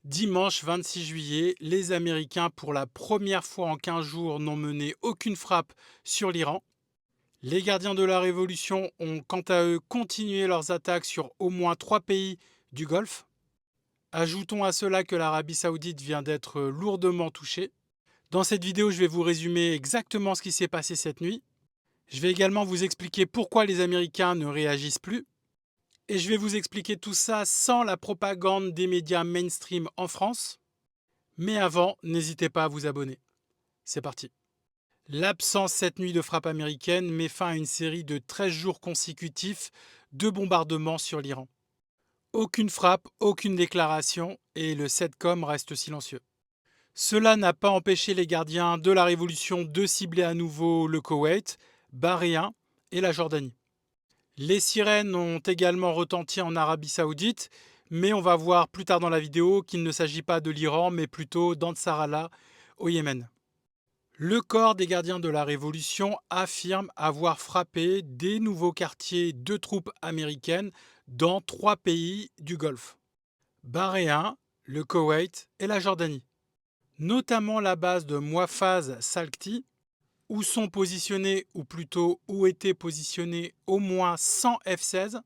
Dimanche 26 juillet, les Américains, pour la première fois en 15 jours, n'ont mené aucune frappe sur l'Iran. Les gardiens de la Révolution ont quant à eux continué leurs attaques sur au moins 3 pays du Golfe. Ajoutons à cela que l'Arabie Saoudite vient d'être lourdement touchée. Dans cette vidéo, je vais vous résumer exactement ce qui s'est passé cette nuit. Je vais également vous expliquer pourquoi les Américains ne réagissent plus. Et je vais vous expliquer tout ça sans la propagande des médias mainstream en France. Mais avant, n'hésitez pas à vous abonner. C'est parti. L'absence cette nuit de frappe américaine met fin à une série de 13 jours consécutifs de bombardements sur l'Iran. Aucune frappe, aucune déclaration et le CENTCOM reste silencieux. Cela n'a pas empêché les gardiens de la Révolution de cibler à nouveau le Koweït, Bahreïn et la Jordanie. Les sirènes ont également retenti en Arabie Saoudite, mais on va voir plus tard dans la vidéo qu'il ne s'agit pas de l'Iran, mais plutôt d'Ansar Allah au Yémen. Le corps des gardiens de la Révolution affirme avoir frappé des nouveaux quartiers de troupes américaines dans 3 pays du Golfe: Bahreïn, le Koweït et la Jordanie. Notamment la base de Mouafaz Salkti, où sont positionnés, ou plutôt où étaient positionnés au moins 100 F-16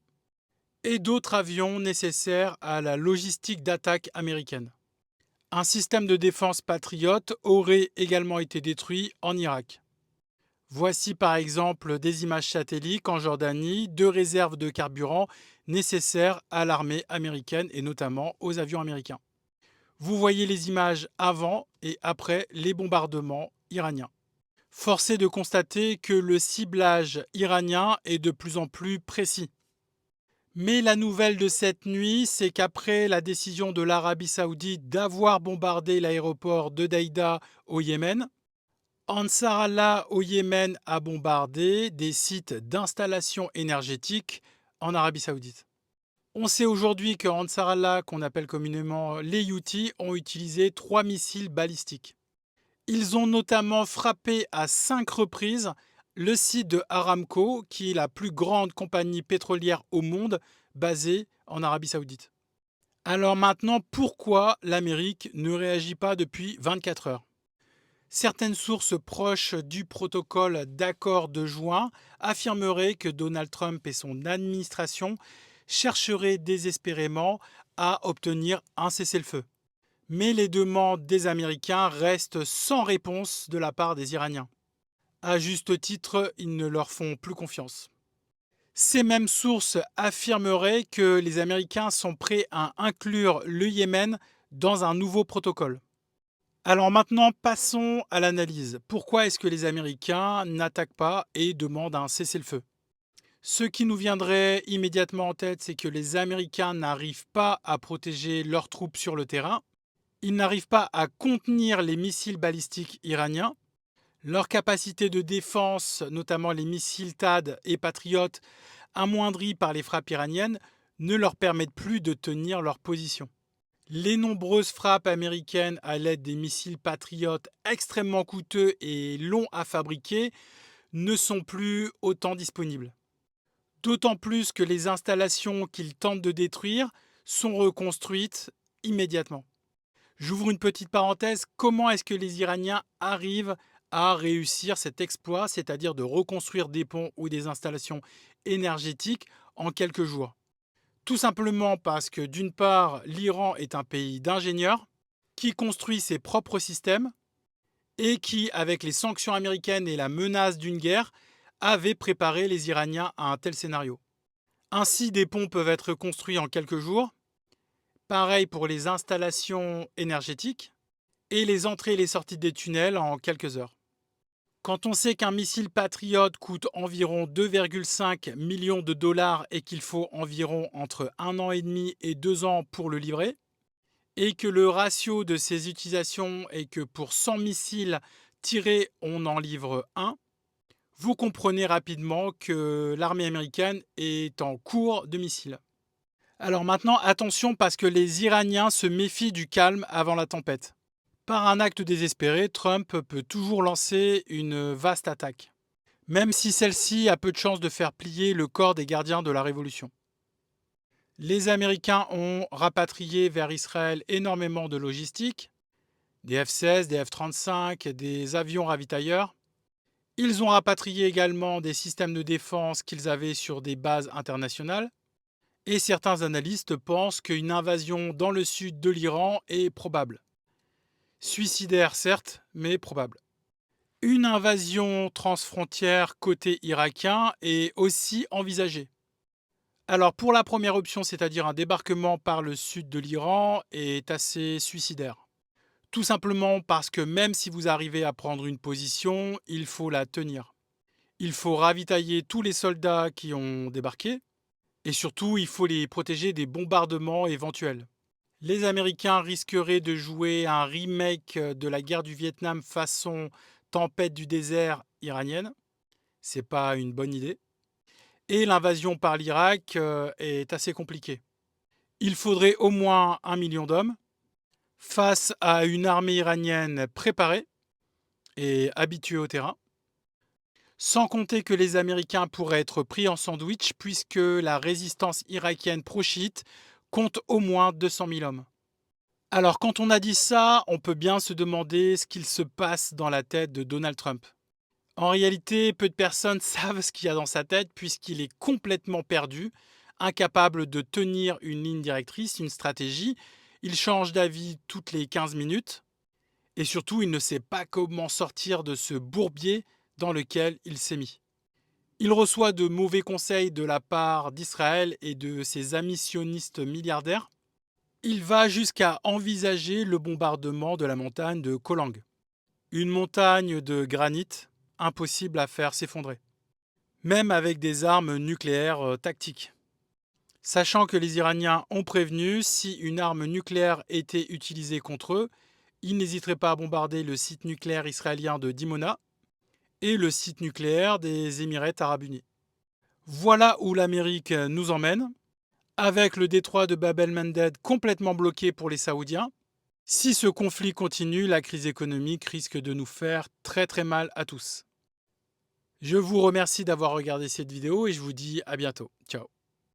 et d'autres avions nécessaires à la logistique d'attaque américaine. Un système de défense patriote aurait également été détruit en Irak. Voici par exemple des images satellites en Jordanie de réserves de carburant nécessaires à l'armée américaine et notamment aux avions américains. Vous voyez les images avant et après les bombardements iraniens. Force est de constater que le ciblage iranien est de plus en plus précis. Mais la nouvelle de cette nuit, c'est qu'après la décision de l'Arabie Saoudite d'avoir bombardé l'aéroport de Daïda au Yémen, Ansar Allah au Yémen a bombardé des sites d'installation énergétique en Arabie Saoudite. On sait aujourd'hui que Ansar Allah, qu'on appelle communément les Houthis, ont utilisé 3 missiles balistiques. Ils ont notamment frappé à 5 reprises le site de Aramco, qui est la plus grande compagnie pétrolière au monde, basée en Arabie Saoudite. Alors maintenant, pourquoi l'Amérique ne réagit pas depuis 24 heures? Certaines sources proches du protocole d'accord de juin affirmeraient que Donald Trump et son administration chercheraient désespérément à obtenir un cessez-le-feu. Mais les demandes des Américains restent sans réponse de la part des Iraniens. À juste titre, ils ne leur font plus confiance. Ces mêmes sources affirmeraient que les Américains sont prêts à inclure le Yémen dans un nouveau protocole. Alors maintenant, passons à l'analyse. Pourquoi est-ce que les Américains n'attaquent pas et demandent un cessez-le-feu? Ce qui nous viendrait immédiatement en tête, c'est que les Américains n'arrivent pas à protéger leurs troupes sur le terrain. Ils n'arrivent pas à contenir les missiles balistiques iraniens. Leur capacité de défense, notamment les missiles THAAD et Patriot, amoindris par les frappes iraniennes, ne leur permettent plus de tenir leur position. Les nombreuses frappes américaines à l'aide des missiles Patriot extrêmement coûteux et longs à fabriquer ne sont plus autant disponibles. D'autant plus que les installations qu'ils tentent de détruire sont reconstruites immédiatement. J'ouvre une petite parenthèse, comment est-ce que les Iraniens arrivent à réussir cet exploit, c'est-à-dire de reconstruire des ponts ou des installations énergétiques en quelques jours? Tout simplement parce que d'une part, l'Iran est un pays d'ingénieurs qui construit ses propres systèmes et qui, avec les sanctions américaines et la menace d'une guerre, avait préparé les Iraniens à un tel scénario. Ainsi, des ponts peuvent être construits en quelques jours. Pareil pour les installations énergétiques et les entrées et les sorties des tunnels en quelques heures. Quand on sait qu'un missile Patriot coûte environ 2,5 millions de dollars et qu'il faut environ entre 1 an et demi et 2 ans pour le livrer, et que le ratio de ces utilisations est que pour 100 missiles tirés, on en livre un, vous comprenez rapidement que l'armée américaine est en cours de missiles. Alors maintenant, attention parce que les Iraniens se méfient du calme avant la tempête. Par un acte désespéré, Trump peut toujours lancer une vaste attaque, même si celle-ci a peu de chances de faire plier le corps des gardiens de la Révolution. Les Américains ont rapatrié vers Israël énormément de logistique, des F-16, des F-35, des avions ravitailleurs. Ils ont rapatrié également des systèmes de défense qu'ils avaient sur des bases internationales. Et certains analystes pensent qu'une invasion dans le sud de l'Iran est probable. Suicidaire certes, mais probable. Une invasion transfrontière côté irakien est aussi envisagée. Alors pour la première option, c'est-à-dire un débarquement par le sud de l'Iran, est assez suicidaire. Tout simplement parce que même si vous arrivez à prendre une position, il faut la tenir. Il faut ravitailler tous les soldats qui ont débarqué et surtout il faut les protéger des bombardements éventuels. Les Américains risqueraient de jouer un remake de la guerre du Vietnam façon tempête du désert iranienne. C'est pas une bonne idée. Et l'invasion par l'Irak est assez compliquée. Il faudrait au moins 1 million d'hommes face à une armée iranienne préparée et habituée au terrain. Sans compter que les Américains pourraient être pris en sandwich puisque la résistance irakienne pro-chiite compte au moins 200 000 hommes. Alors quand on a dit ça, on peut bien se demander ce qu'il se passe dans la tête de Donald Trump. En réalité, peu de personnes savent ce qu'il y a dans sa tête puisqu'il est complètement perdu, incapable de tenir une ligne directrice, une stratégie. Il change d'avis toutes les 15 minutes et surtout, il ne sait pas comment sortir de ce bourbier dans lequel il s'est mis. Il reçoit de mauvais conseils de la part d'Israël et de ses amis sionistes milliardaires. Il va jusqu'à envisager le bombardement de la montagne de Kolang. Une montagne de granit impossible à faire s'effondrer, même avec des armes nucléaires tactiques. Sachant que les Iraniens ont prévenu, si une arme nucléaire était utilisée contre eux, ils n'hésiteraient pas à bombarder le site nucléaire israélien de Dimona et le site nucléaire des Émirats arabes unis. Voilà où l'Amérique nous emmène, avec le détroit de Bab el-Mandeb complètement bloqué pour les Saoudiens. Si ce conflit continue, la crise économique risque de nous faire très très mal à tous. Je vous remercie d'avoir regardé cette vidéo et je vous dis à bientôt. Ciao.